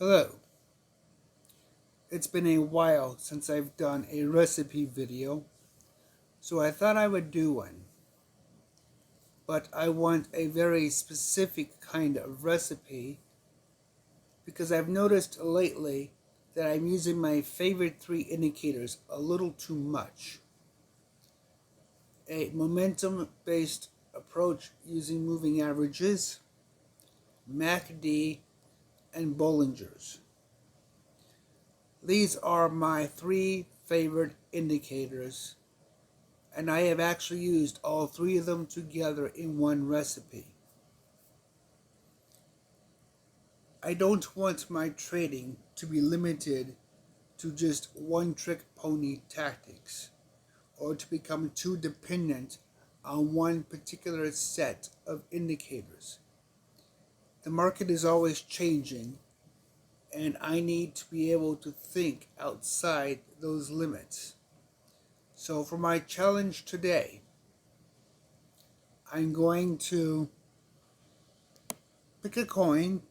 Hello, it's been a while since I've done a recipe video, so I thought I would do one. But I want a very specific kind of recipe because I've noticed lately that I'm using my favorite three indicators a little too much. A momentum-based approach using moving averages, MACD, and Bollingers. These are my three favorite indicators, and I have actually used all three of them together in one recipe. I don't want my trading to be limited to just one-trick pony tactics, or to become too dependent on one particular set of indicators. The market is always changing, and I need to be able to think outside those limits. So for my challenge today, I'm going to pick a coin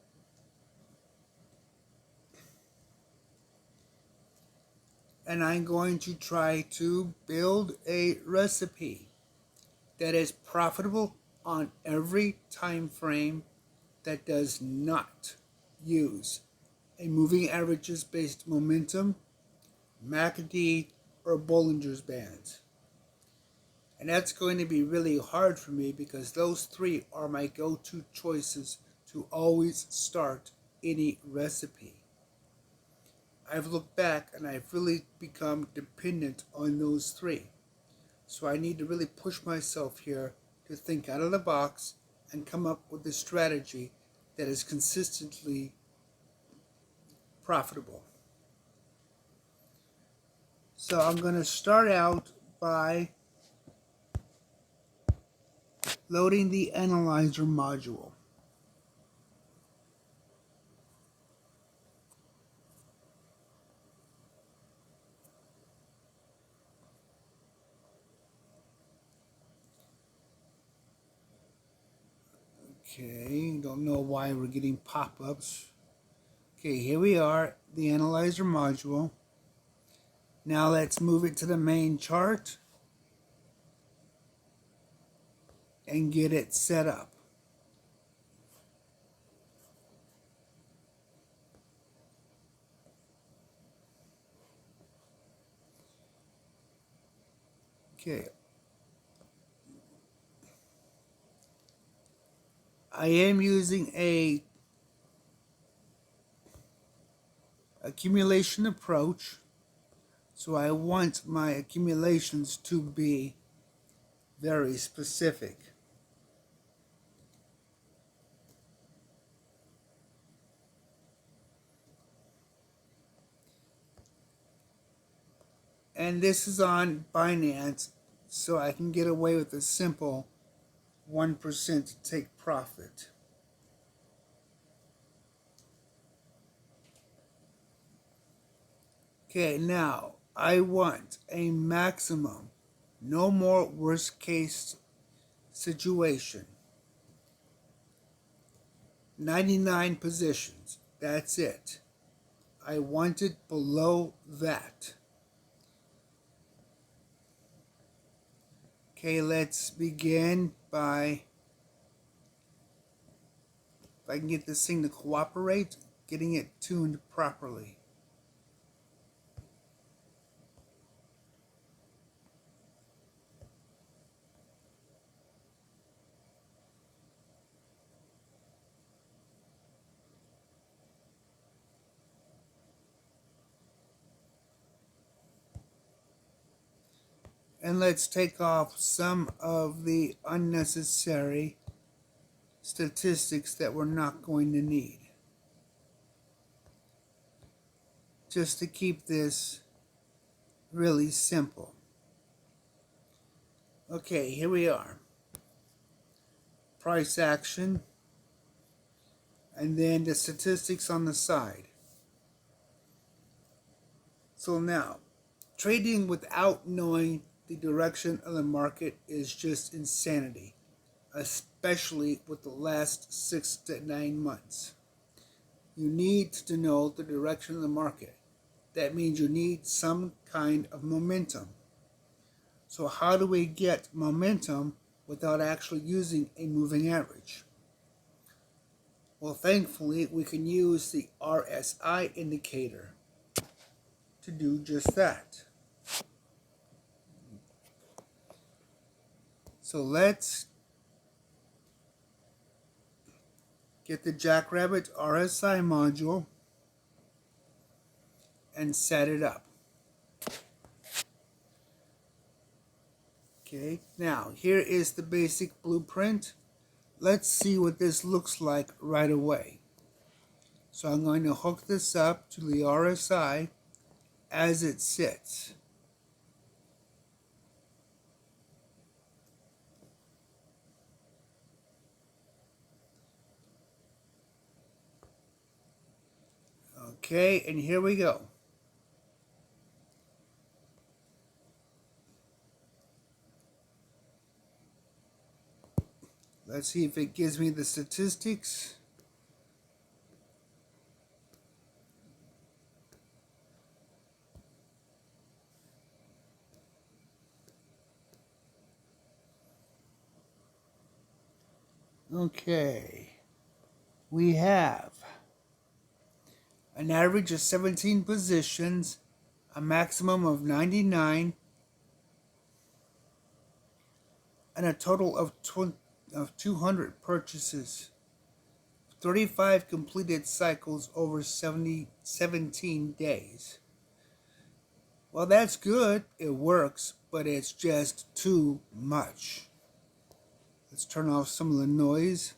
and I'm going to try to build a recipe that is profitable on every time frame that does not use a moving averages based momentum, MACD, or Bollinger's bands. And that's going to be really hard for me because those three are my go-to choices to always start any recipe. I've looked back and I've really become dependent on those three. So I need to really push myself here to think out of the box and come up with a strategy that is consistently profitable. So I'm going to start out by loading the analyzer module. Okay, don't know why we're getting pop-ups. Okay, here we are, the analyzer module. Now let's move it to the main chart and get it set up. Okay. I am using a accumulation approach, so I want my accumulations to be very specific. And this is on Binance, so I can get away with a simple 1% take profit. Okay, now I want a maximum, no more worst case situation. 99 positions, that's it. I want it below that. Okay, let's begin by, if I can get this thing to cooperate, getting it tuned properly. And let's take off some of the unnecessary statistics that we're not going to need, just to keep this really simple. Okay, here we are. Price action, and then the statistics on the side. So now, trading without knowing the direction of the market is just insanity, especially with the last 6 to 9 months. you need to know the direction of the market. That means you need some kind of momentum. So how do we get momentum without actually using a moving average? Well, thankfully, we can use the RSI indicator to do just that. So let's get the Jackrabbit RSI module and set it up. Okay, now here is the basic blueprint. Let's see what this looks like right away. So I'm going to hook this up to the RSI as it sits. Okay, and here we go. Let's see if it gives me the statistics. Okay, we have an average of 17 positions, a maximum of 99, and a total of 200 purchases. 35 completed cycles over 17 days. Well, that's good. It works, but it's just too much. Let's turn off some of the noise.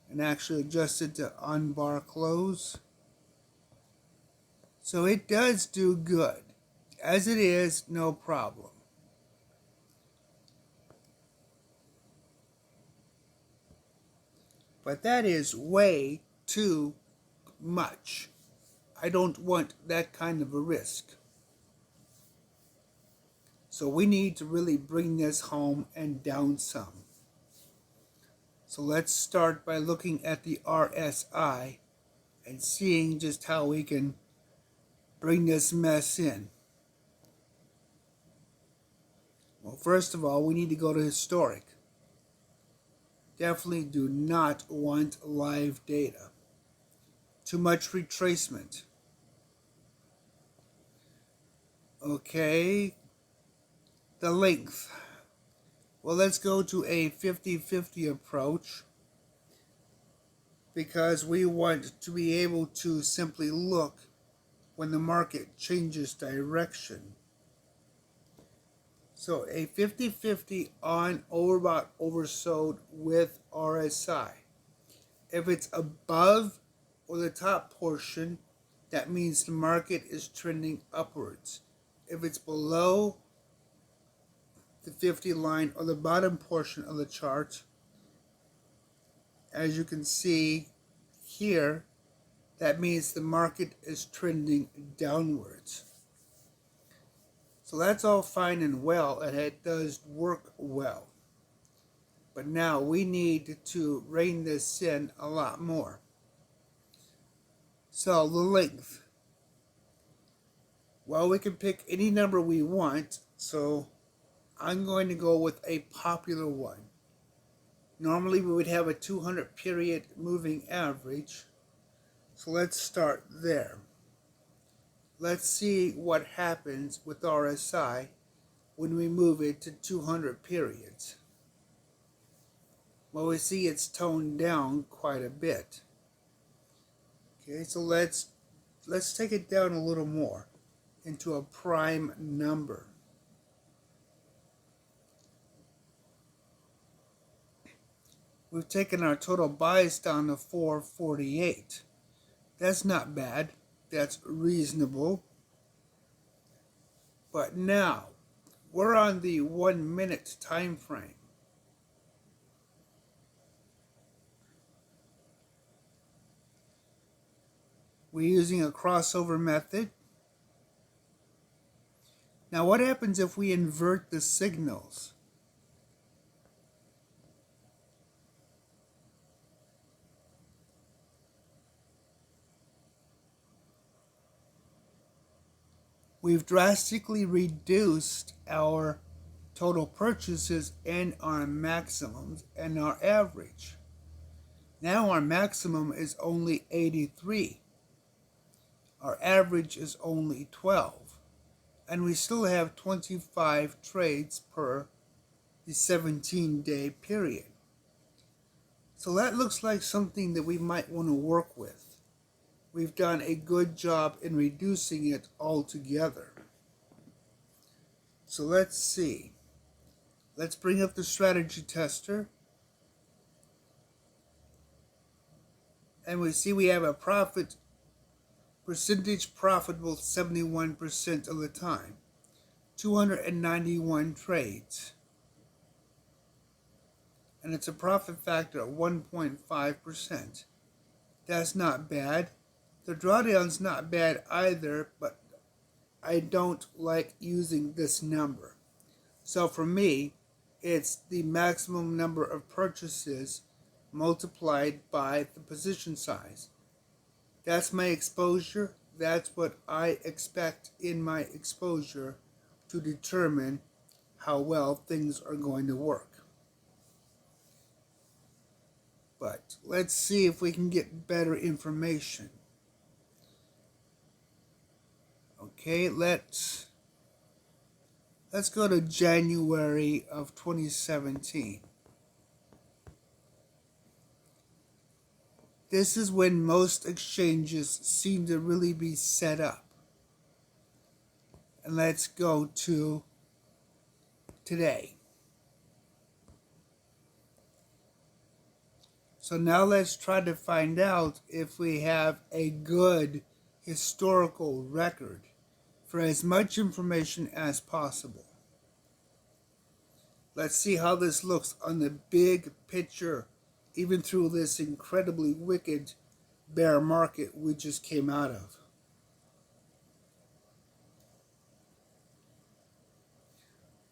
And actually adjust it to on-bar close. So it does do good. As it is, no problem. But that is way too much. I don't want that kind of a risk. So we need to really bring this home and down some. So let's start by looking at the RSI and seeing just how we can bring this mess in. Well, first of all, we need to go to historic. Definitely do not want live data. Too much retracement. Okay, the length. Well, let's go to a 50-50 approach because we want to be able to simply look when the market changes direction. So a 50-50 on, overbought, oversold with RSI. If it's above or the top portion, that means the market is trending upwards. If it's below the 50 line or the bottom portion of the chart, as you can see here, that means the market is trending downwards. So that's all fine and well, and it does work well. But now we need to rein this in a lot more. So the length. Well, we can pick any number we want, so I'm going to go with a popular one. Normally we would have a 200 period moving average. So let's start there. Let's see what happens with RSI when we move it to 200 periods. Well, we see it's toned down quite a bit. Okay, so let's take it down a little more into a prime number. We've taken our total buys down to 448. That's not bad. That's reasonable. But now, we're on the 1 minute time frame. We're using a crossover method. Now what happens if we invert the signals? we've drastically reduced our total purchases and our maximums and our average. Now our maximum is only 83. Our average is only 12. And we still have 25 trades per the 17-day period. So that looks like something that we might want to work with. We've done a good job in reducing it altogether. So let's see. Let's bring up the strategy tester. And we see we have a percentage profitable 71% of the time. 291 trades. And it's a profit factor of 1.5%. That's not bad. The drawdown's not bad either, but I don't like using this number. So for me, it's the maximum number of purchases multiplied by the position size. That's my exposure. That's what I expect in my exposure to determine how well things are going to work. But let's see if we can get better information. Okay, let's go to January of 2017. This is when most exchanges seem to really be set up. And let's go to today. So now let's try to find out if we have a good historical record for as much information as possible. Let's see how this looks on the big picture, even through this incredibly wicked bear market we just came out of.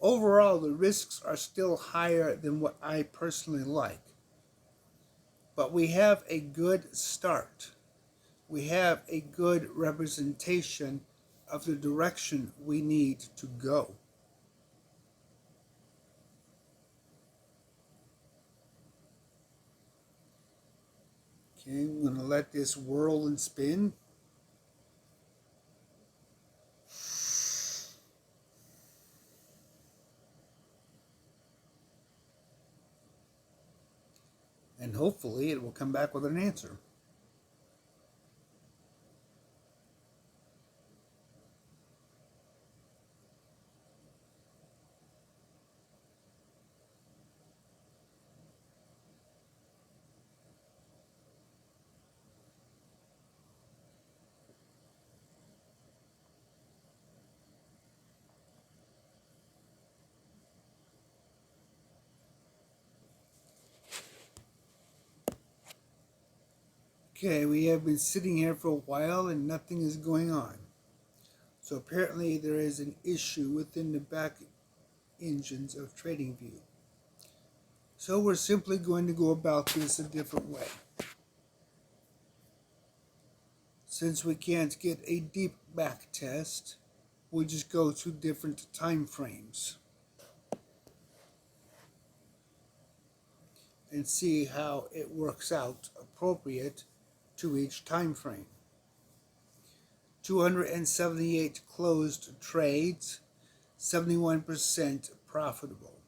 Overall, the risks are still higher than what I personally like. But we have a good start. We have a good representation of the direction we need to go. Okay, I'm going to let this whirl and spin. And hopefully it will come back with an answer. Okay, we have been sitting here for a while and nothing is going on. So apparently there is an issue within the back engines of TradingView. So we're simply going to go about this a different way. Since we can't get a deep back test, we'll just go to different time frames and see how it works out appropriate to each time frame. 278 closed trades, 71% profitable.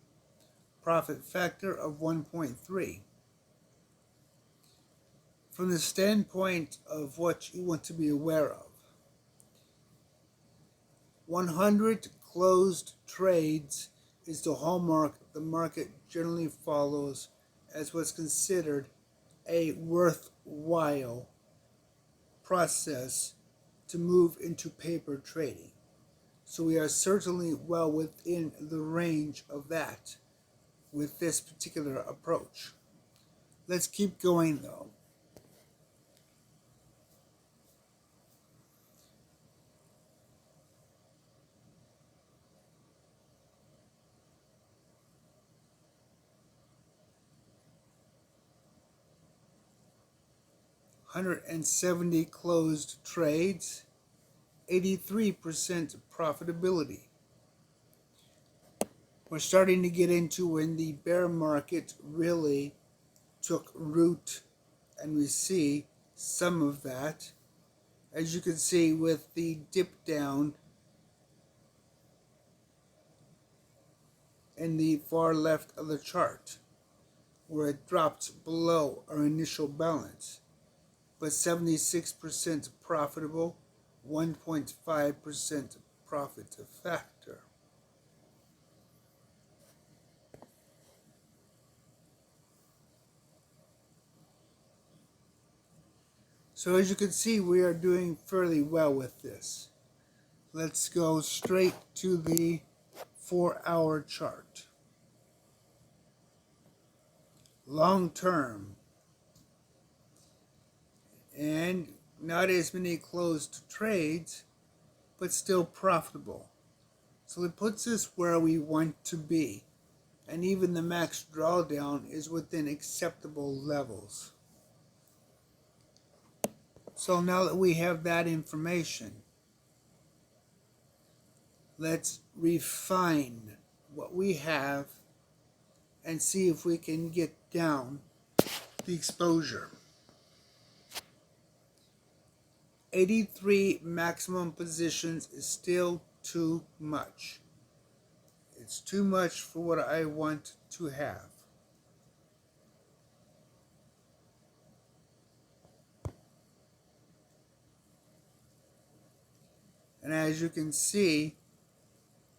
Profit factor of 1.3. From the standpoint of what you want to be aware of, 100 closed trades is the hallmark the market generally follows as what's considered a worthwhile process to move into paper trading. So we are certainly well within the range of that with this particular approach. Let's keep going though. $170 closed trades, 83% profitability. We're starting to get into when the bear market really took root, and we see some of that. As you can see with the dip down in the far left of the chart, where it dropped below our initial balance, but 76% profitable, 1.5% profit factor. So as you can see, we are doing fairly well with this. Let's go straight to the 4-hour chart. Long term, and not as many closed trades, but still profitable. So it puts us where we want to be, and even the max drawdown is within acceptable levels. So now that we have that information, let's refine what we have and see if we can get down the exposure. 83 maximum positions is still too much. It's too much for what I want to have. And as you can see,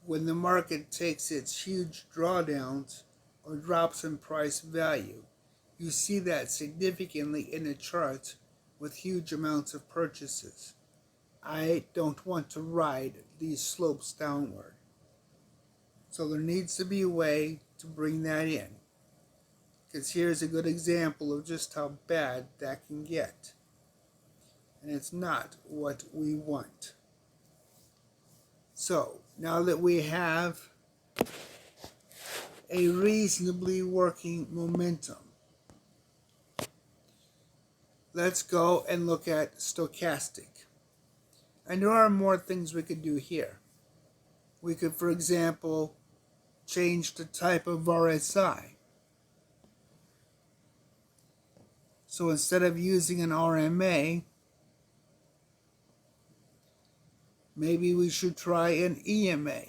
when the market takes its huge drawdowns or drops in price value, you see that significantly in the chart with huge amounts of purchases. I don't want to ride these slopes downward. So there needs to be a way to bring that in. Because here's a good example of just how bad that can get. And it's not what we want. So, now that we have a reasonably working momentum, let's go and look at stochastic. And there are more things we could do here. We could, for example, change the type of RSI. So instead of using an RMA, maybe we should try an EMA.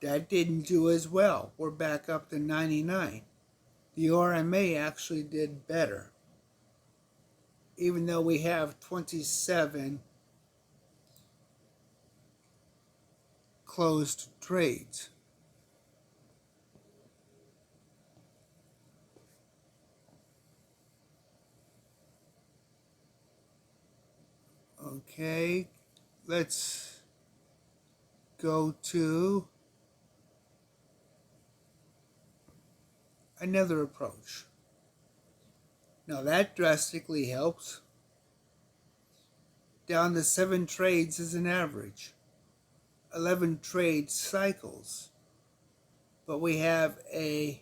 That didn't do as well. We're back up to 99. The RMA actually did better, even though we have 27 closed trades. Okay, let's go to another approach. Now that drastically helps. Down to 7 trades as an average. 11 trade cycles. But we have a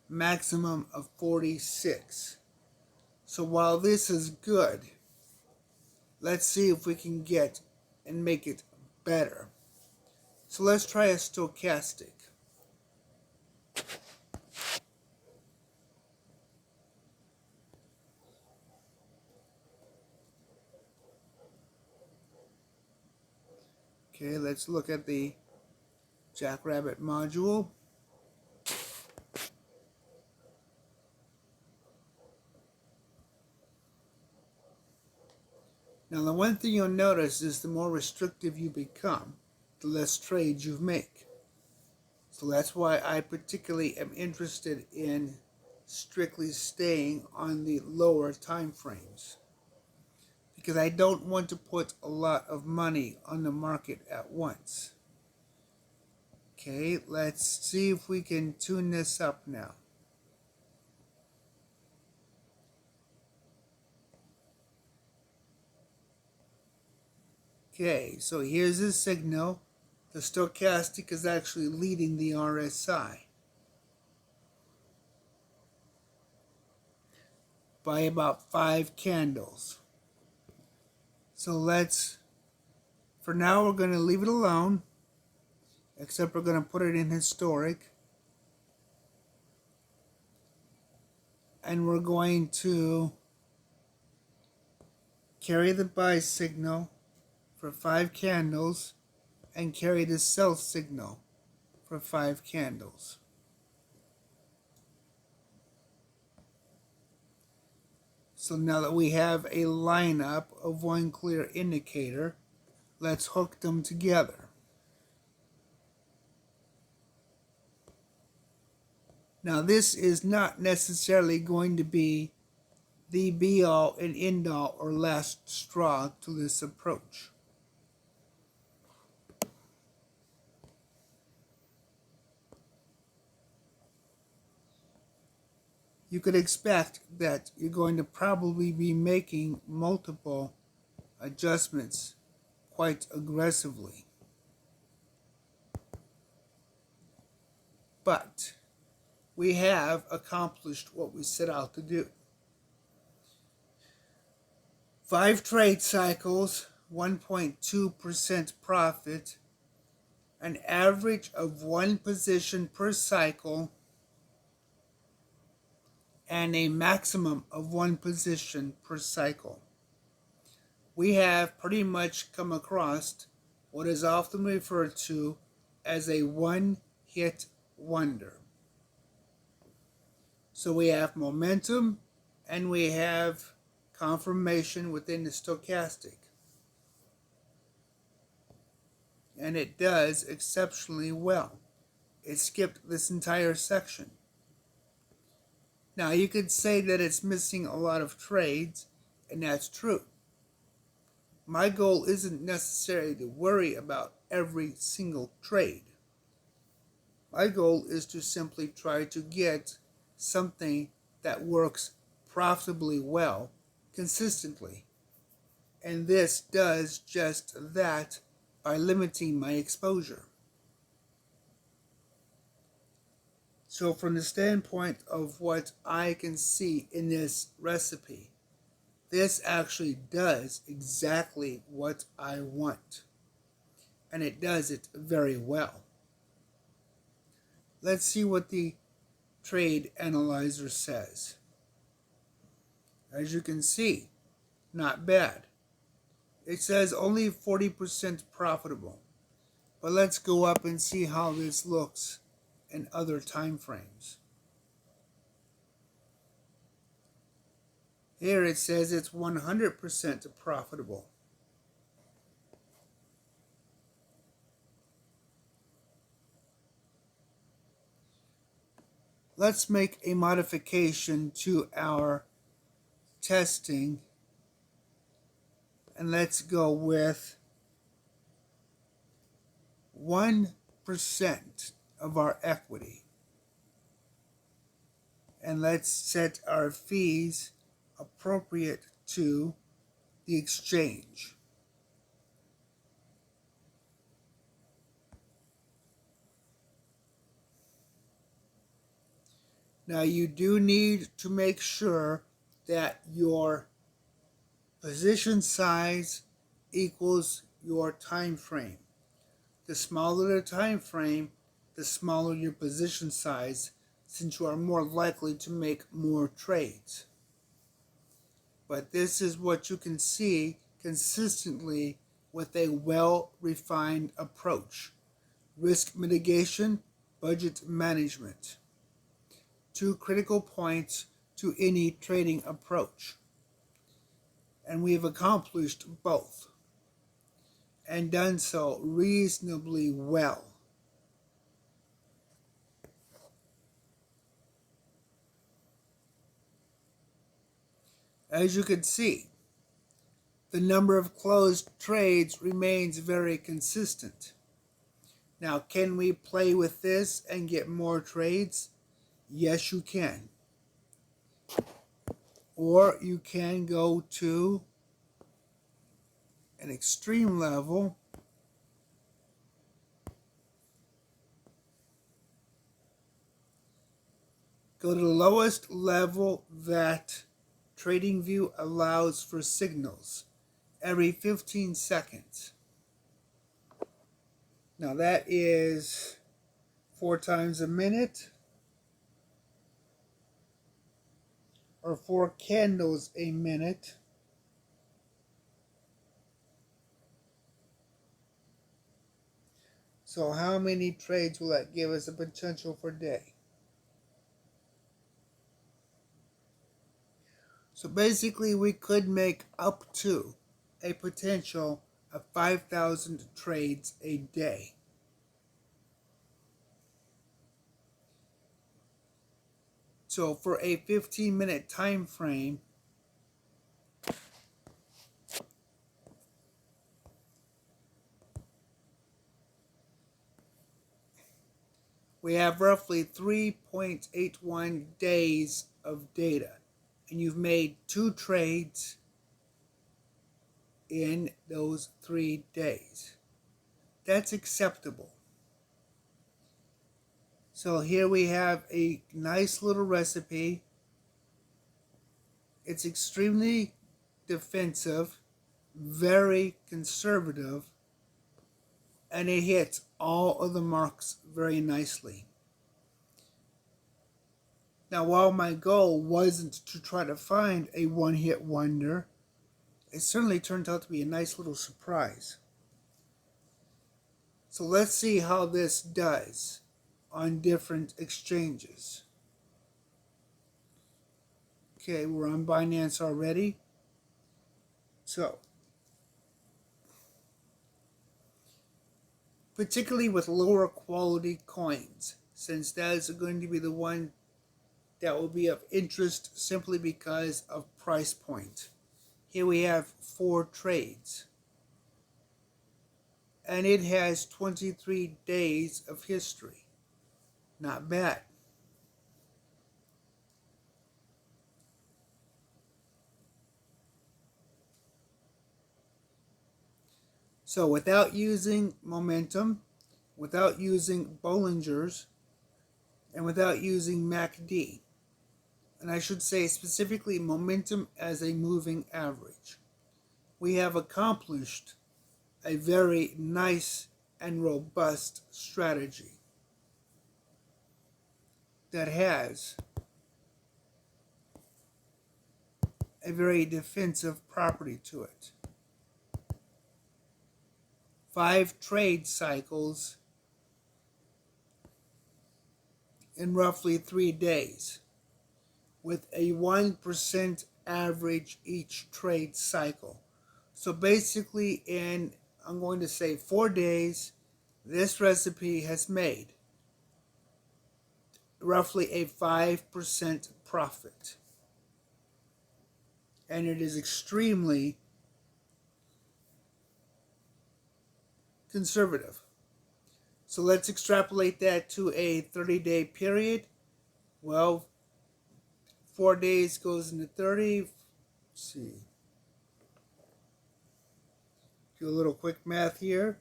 maximum of 46. So while this is good, let's see if we can get and make it better. So let's try a stochastic. Okay, let's look at the Jackrabbit module. Now the one thing you'll notice is the more restrictive you become, the less trades you make. So that's why I particularly am interested in strictly staying on the lower time frames, because I don't want to put a lot of money on the market at once. Okay, let's see if we can tune this up now. Okay, so here's the signal. The stochastic is actually leading the RSI by about 5 candles. So for now we're going to leave it alone, except we're going to put it in historic. And we're going to carry the buy signal for 5 candles and carry the sell signal for 5 candles. So now that we have a lineup of one clear indicator, let's hook them together. Now this is not necessarily going to be the be-all and end-all or last straw to this approach. You could expect that you're going to probably be making multiple adjustments quite aggressively. But we have accomplished what we set out to do. 5 trade cycles, 1.2% profit, an average of 1 position per cycle, and a maximum of 1 position per cycle. We have pretty much come across what is often referred to as a one-hit wonder. So we have momentum and we have confirmation within the stochastic. And it does exceptionally well. It skipped this entire section. Now you could say that it's missing a lot of trades, and that's true. My goal isn't necessarily to worry about every single trade. My goal is to simply try to get something that works profitably well, consistently. And this does just that by limiting my exposure. So from the standpoint of what I can see in this recipe, this actually does exactly what I want. And it does it very well. Let's see what the trade analyzer says. As you can see, not bad. It says only 40% profitable. But let's go up and see how this looks in other time frames. Here it says it's 100% profitable. Let's make a modification to our testing, and let's go with 1% of our equity. And let's set our fees appropriate to the exchange. Now you do need to make sure that your position size equals your time frame. The smaller the time frame, the smaller your position size, since you are more likely to make more trades. But this is what you can see consistently with a well-refined approach. Risk mitigation, budget management. 2 critical points to any trading approach. And we've accomplished both, and done so reasonably well. As you can see, the number of closed trades remains very consistent. Now, can we play with this and get more trades? Yes, you can. Or you can go to an extreme level, go to the lowest level that TradingView allows for signals, every 15 seconds. Now that is 4 times a minute, or 4 candles a minute. So how many trades will that give us a potential per day? So basically we could make up to a potential of 5,000 trades a day. So for a 15-minute time frame, we have roughly 3.81 days of data. And you've made 2 trades in those 3 days. That's acceptable. So here we have a nice little recipe. It's extremely defensive, very conservative, and it hits all of the marks very nicely. Now, while my goal wasn't to try to find a one-hit wonder, it certainly turned out to be a nice little surprise. So let's see how this does on different exchanges. Okay, we're on Binance already. So, particularly with lower quality coins, since that is going to be the one that will be of interest simply because of price point. Here we have 4 trades. And it has 23 days of history. Not bad. So without using momentum, without using Bollingers, and without using MACD, and I should say specifically momentum as a moving average, we have accomplished a very nice and robust strategy that has a very defensive property to it. 5 trade cycles in roughly 3 days, with a 1% average each trade cycle. So basically in, I'm going to say 4 days, this recipe has made roughly a 5% profit. And it is extremely conservative. So let's extrapolate that to a 30-day period. Well, 4 days goes into 30. Let's see. Do a little quick math here.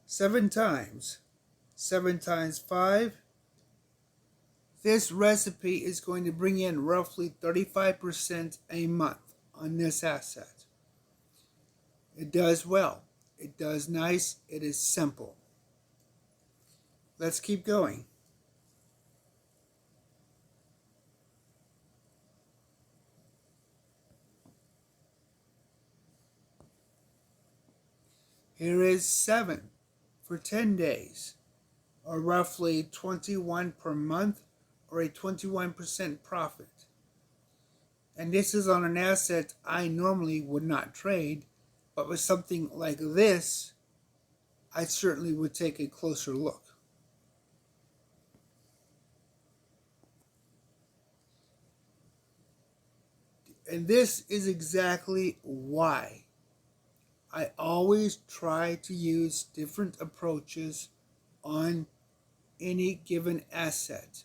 Seven times 5. This recipe is going to bring in roughly 35% a month on this asset. It does well. It does nice. It is simple. Let's keep going. Here is 7 for 10 days, or roughly 21 per month, or a 21% profit. And this is on an asset I normally would not trade, but with something like this, I certainly would take a closer look. And this is exactly why I always try to use different approaches on any given asset.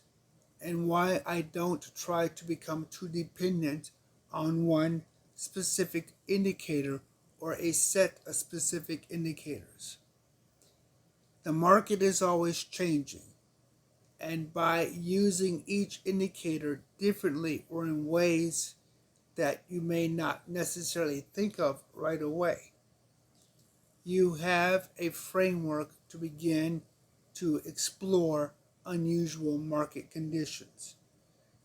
and why I don't try to become too dependent on one specific indicator or a set of specific indicators. The market is always changing, and by using each indicator differently or in ways that you may not necessarily think of right away, you have a framework to begin to explore unusual market conditions.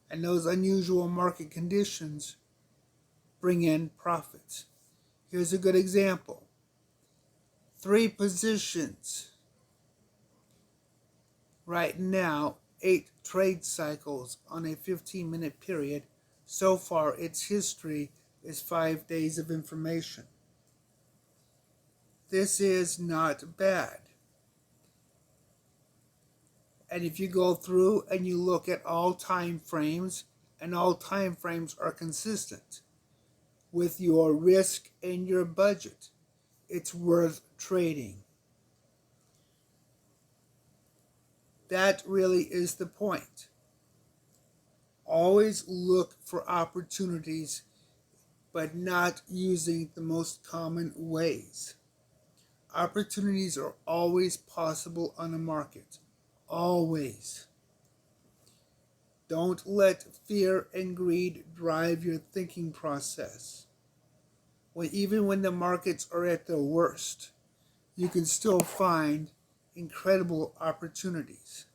And those unusual market conditions bring in profits. Here's a good example. 3 positions right now, 8 trade cycles on a 15-minute period. So far, its history is 5 days of information. This is not bad. And if you go through and you look at all time frames, and all time frames are consistent with your risk and your budget, it's worth trading. That really is the point. Always look for opportunities, but not using the most common ways. Opportunities are always possible on a market. Always. Don't let fear and greed drive your thinking process. Even when the markets are at their worst, you can still find incredible opportunities.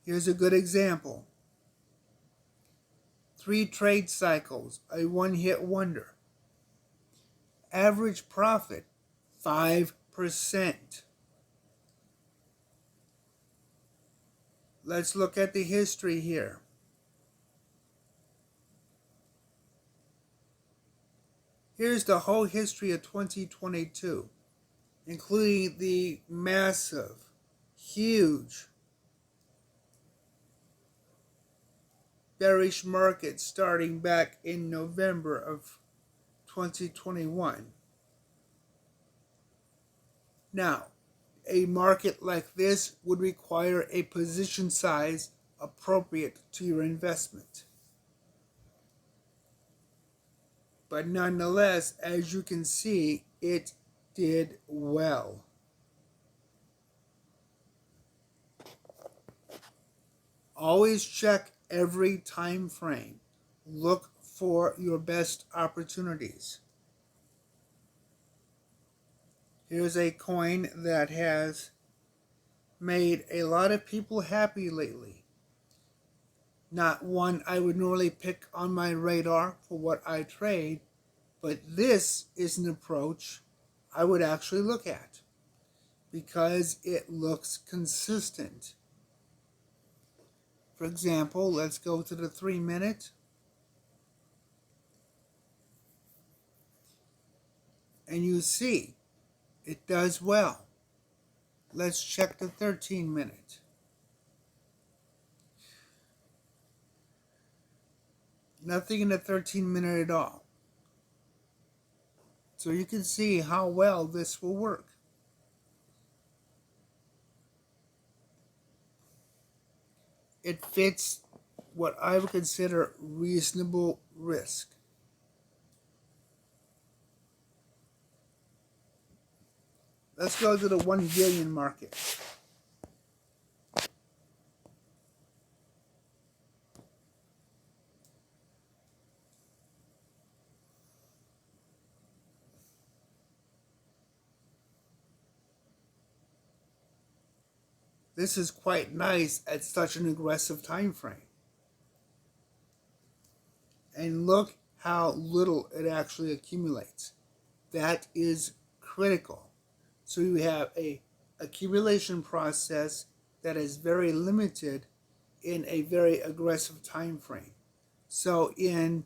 Here's a good example. 3 trade cycles, a one-hit wonder. Average profit, 5%. Let's look at the history here. Here's the whole history of 2022, including the massive, huge bearish market starting back in November of 2021. Now, a market like this would require a position size appropriate to your investment. But nonetheless, as you can see, it did well. Always check every time frame. Look for your best opportunities. Here's a coin that has made a lot of people happy lately. Not one I would normally pick on my radar for what I trade, but this is an approach I would actually look at because it looks consistent. For example, let's go to the 3-minute. And you see, it does well. Let's check the 13-minute. Nothing in the 13-minute at all. So you can see how well this will work. It fits what I would consider reasonable risk. Let's go to the 1 billion market. This is quite nice at such an aggressive time frame. And look how little it actually accumulates. That is critical. So you have a accumulation process that is very limited in a very aggressive time frame. So in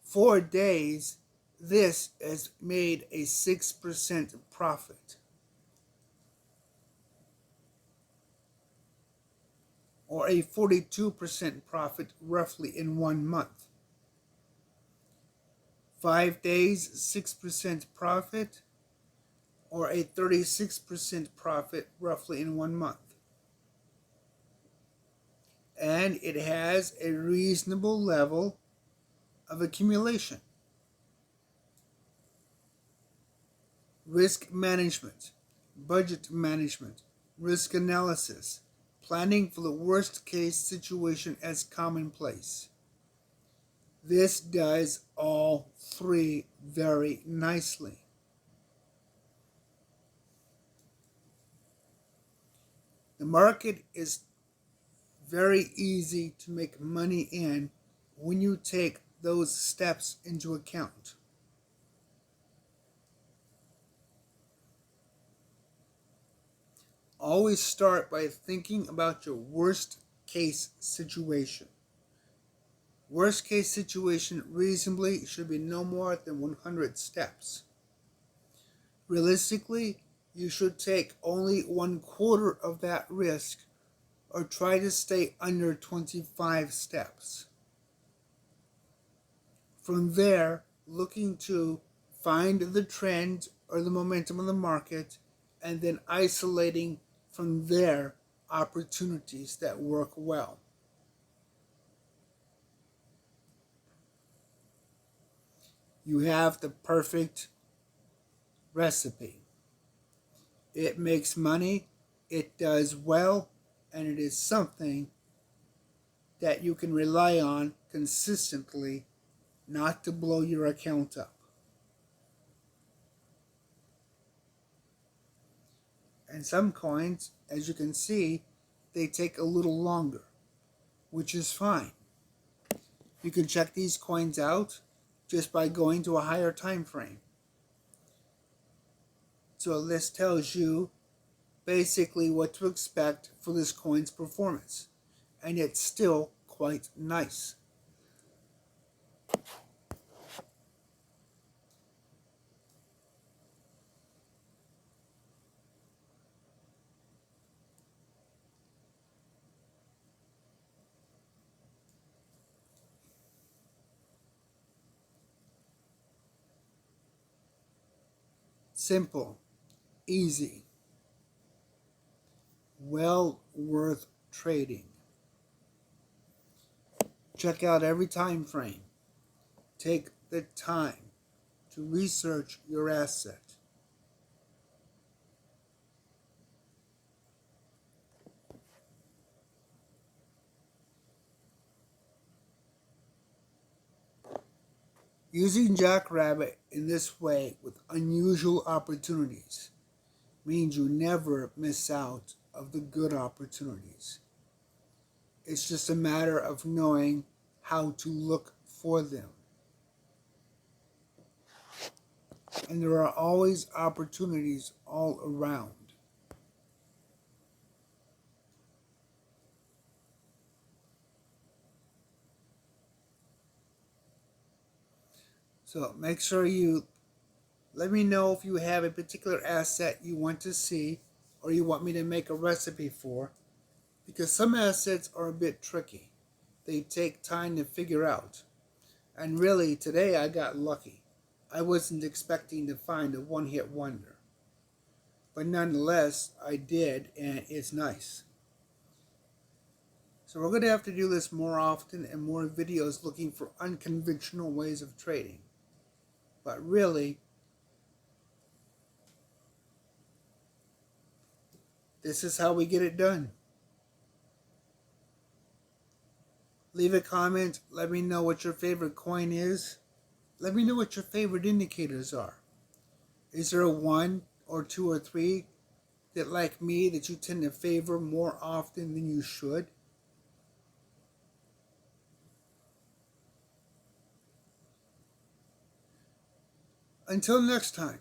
4 days, this has made a 6% profit. Or a 42% profit roughly in 1 month. 5 days, 6% profit, or a 36% profit roughly in 1 month. and it has a reasonable level of accumulation. Risk management, budget management, risk analysis, planning for the worst case situation as commonplace. This does all three very nicely. The market is very easy to make money in when you take those steps into account. Always start by thinking about your worst case situation. Worst case situation reasonably should be no more than 100 steps. Realistically, you should take only 1/4 of that risk or try to stay under 25 steps. From there, looking to find the trend or the momentum of the market and then isolating from there opportunities that work well. You have the perfect recipe. It makes money, it does well, and it is something that you can rely on consistently not to blow your account up. And some coins, as you can see, they take a little longer, which is fine. You can check these coins out just by going to a higher time frame. So this tells you basically what to expect for this coin's performance. And it's still quite nice. Simple, easy, well worth trading. Check out every time frame. Take the time to research your asset. Using Jackrabbit in this way with unusual opportunities means you never miss out of the good opportunities. It's just a matter of knowing how to look for them. And there are always opportunities all around. So make sure you let me know if you have a particular asset you want to see or you want me to make a recipe for, because some assets are a bit tricky. They take time to figure out. And really, today I got lucky. I wasn't expecting to find a one-hit wonder. But nonetheless, I did, and it's nice. So we're going to have to do this more often and more videos looking for unconventional ways of trading. But really, this is how we get it done. Leave a comment. Let me know what your favorite coin is. Let me know what your favorite indicators are. Is there a 1 or 2 or 3 that, like me, that you tend to favor more often than you should? Until next time.